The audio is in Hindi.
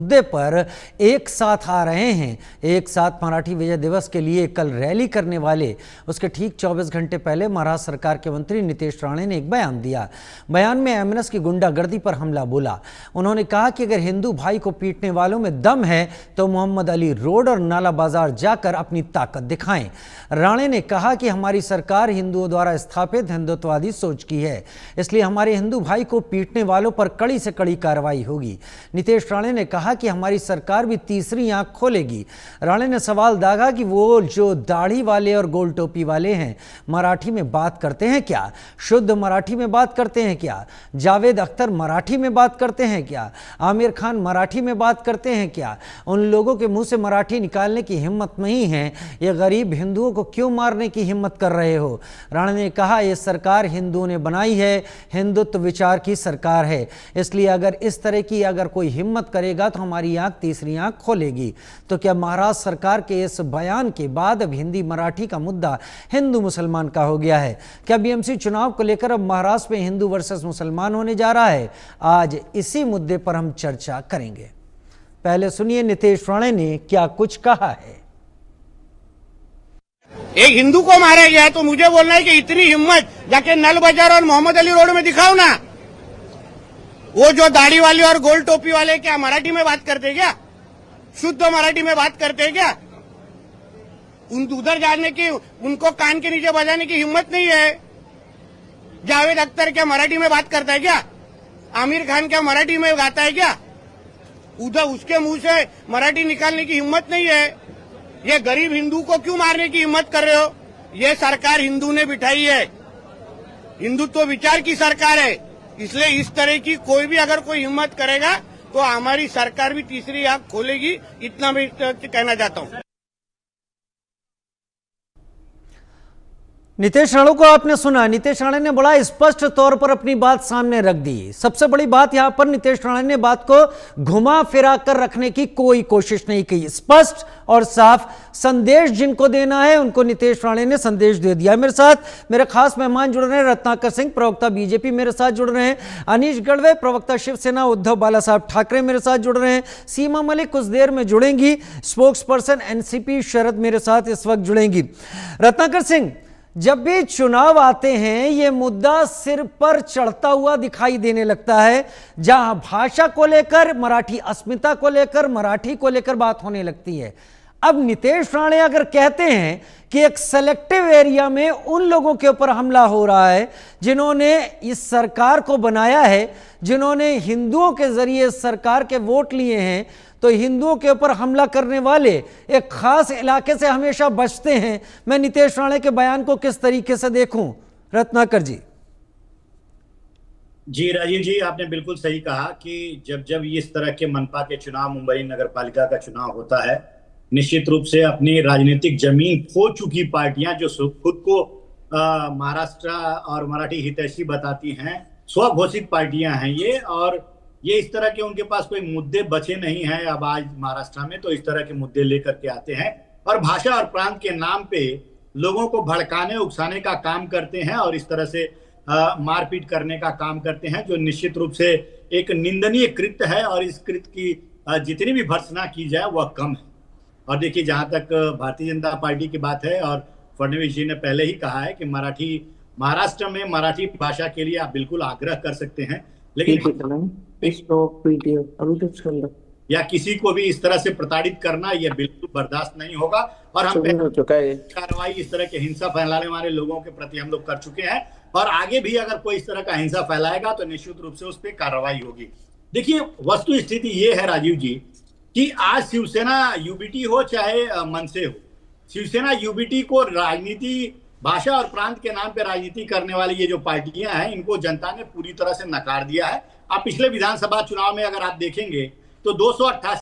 मुद्दे पर एक साथ आ रहे हैं। एक साथ मराठी विजय दिवस के लिए कल रैली करने वाले उसके ठीक 24 घंटे पहले महाराष्ट्र सरकार के मंत्री नितेश राणे ने एक बयान दिया। बयान में एमएनएस की गुंडागर्दी पर हमला बोला। उन्होंने कहा कि अगर हिंदू भाई को पीटने वालों में दम है तो मोहम्मद अली रोड और नाला बाजार जाकर अपनी ताकत दिखाएं। राणे ने कहा कि हमारी सरकार हिंदुओं द्वारा स्थापित हिंदुत्ववादी सोच की है, इसलिए हमारे हिंदू भाई को पीटने वालों पर कड़ी से कड़ी कार्रवाई होगी। नितेश राणे ने कहा कि हमारी सरकार भी तीसरी आंख खोलेगी। राणे ने सवाल दागा कि वो जो दाढ़ी वाले और गोल टोपी वाले हैं मराठी में बात करते हैं क्या? शुद्ध मराठी में बात करते हैं क्या? जावेद अख्तर मराठी में बात करते हैं क्या? आमिर खान मराठी में बात करते हैं क्या? उन लोगों के मुंह से मराठी निकालने की हिम्मत नहीं है। ये गरीब हिंदुओं को क्यों मारने की हिम्मत कर रहे हो? राणे ने कहा यह सरकार हिंदुओं ने बनाई है, हिंदुत्व विचार की सरकार है, इसलिए अगर इस तरह की कोई हिम्मत करेगा तो हमारी आंख तीसरी आंख खोलेगी। तो क्या महाराष्ट्र सरकार के इस बयान के बाद अब हिंदी मराठी का मुद्दा हिंदू मुसलमान का हो गया है? क्या बीएमसी चुनाव को लेकर अब महाराष्ट्र में हिंदू वर्सेस मुसलमान होने जा रहा है? आज इसी मुद्दे पर हम चर्चा करेंगे। पहले सुनिए नितेश राणे ने क्या कुछ कहा है। एक हिंदू को मारा गया तो मुझे बोलना है कि इतनी हिम्मत जाके नल बाजार और मोहम्मद अली रोड में दिखाओ ना। वो जो दाढ़ी वाले और गोल टोपी वाले क्या मराठी में बात करते क्या? शुद्ध मराठी में बात करते क्या? उधर जाने की, उनको कान के नीचे बजाने की हिम्मत नहीं है। जावेद अख्तर क्या मराठी में बात करता है क्या? आमिर खान क्या मराठी में गाता है क्या? उधर उसके मुंह से मराठी निकालने की हिम्मत नहीं है। ये गरीब हिंदू को क्यों मारने की हिम्मत कर रहे हो? ये सरकार हिंदू ने बिठाई है, हिंदुत्व विचार की सरकार है, इसलिए इस तरह की कोई भी अगर कोई हिम्मत करेगा तो हमारी सरकार भी तीसरी आंख खोलेगी। इतना मैं कहना चाहता हूं। नितेश राणे को आपने सुना। नितेश राणे ने बड़ा स्पष्ट तौर पर अपनी बात सामने रख दी। सबसे बड़ी बात यहां पर नितेश राणे ने बात को घुमा फिरा कर रखने की कोई कोशिश नहीं की। स्पष्ट और साफ संदेश जिनको देना है उनको नितेश राणे ने संदेश दे दिया। मेरे साथ मेरे खास मेहमान जुड़ रहे हैं रत्नाकर सिंह, प्रवक्ता बीजेपी मेरे साथ जुड़ रहे हैं, अनीश गढ़वे प्रवक्ता शिवसेना उद्धव बाला साहब ठाकरे मेरे साथ जुड़ रहे हैं, सीमा मलिक कुछ देर में जुड़ेंगी, स्पोक्स पर्सन एनसीपी शरद मेरे साथ इस वक्त जुड़ेंगी। रत्नाकर सिंह, जब भी चुनाव आते हैं ये मुद्दा सिर पर चढ़ता हुआ दिखाई देने लगता है। जहां भाषा को लेकर, मराठी अस्मिता को लेकर, मराठी को लेकर बात होने लगती है। अब नितेश राणे अगर कहते हैं कि एक सेलेक्टिव एरिया में उन लोगों के ऊपर हमला हो रहा है जिन्होंने इस सरकार को बनाया है, जिन्होंने हिंदुओं के जरिए सरकार के वोट लिए हैं, तो हिंदुओं के ऊपर हमला करने वाले एक खास इलाके से हमेशा बचते हैं। मैं नितेश राणे के बयान को किस तरीके से देखूं? रत्नाकर जी। जी राजीव जी, आपने बिल्कुल सही कहा कि जब जब इस तरह के मनपा के चुनाव, मुंबई नगर पालिका का चुनाव होता है, निश्चित रूप से अपनी राजनीतिक जमीन खो चुकी पार्टियां जो खुद को महाराष्ट्र और मराठी हितैषी बताती हैं, स्वघोषित पार्टियां हैं ये, और ये इस तरह के उनके पास कोई मुद्दे बचे नहीं हैं अब आज महाराष्ट्र में, तो इस तरह के मुद्दे लेकर के आते हैं और भाषा और प्रांत के नाम पे लोगों को भड़काने उकसाने का काम करते हैं और इस तरह से मारपीट करने का काम करते हैं, जो निश्चित रूप से एक निंदनीय कृत्य है और इस कृत्य की जितनी भी भर्त्सना की जाए वह कम है। और देखिए, जहां तक भारतीय जनता पार्टी की बात है, और फडणवीस जी ने पहले ही कहा है कि महाराष्ट्र में मराठी भाषा के लिए आप बिल्कुल आग्रह कर सकते हैं, लेकिन या किसी को भी इस तरह से प्रताड़ित करना यह बिल्कुल बर्दाश्त नहीं होगा। और हम कार्रवाई इस तरह के हिंसा फैलाने वाले लोगों के प्रति हम लोग कर चुके हैं, और आगे भी अगर कोई इस तरह का हिंसा फैलाएगा तो निश्चित रूप से उस पर कार्रवाई होगी। देखिए, वस्तु स्थिति ये है राजीव जी कि आज शिवसेना यूबीटी हो चाहे मनसे हो, शिवसेना यूबीटी को राजनीति, भाषा और प्रांत के नाम पे राजनीति करने वाली ये जो पार्टियां हैं, इनको जनता ने पूरी तरह से नकार दिया है। आप पिछले विधानसभा चुनाव में अगर आप देखेंगे तो 288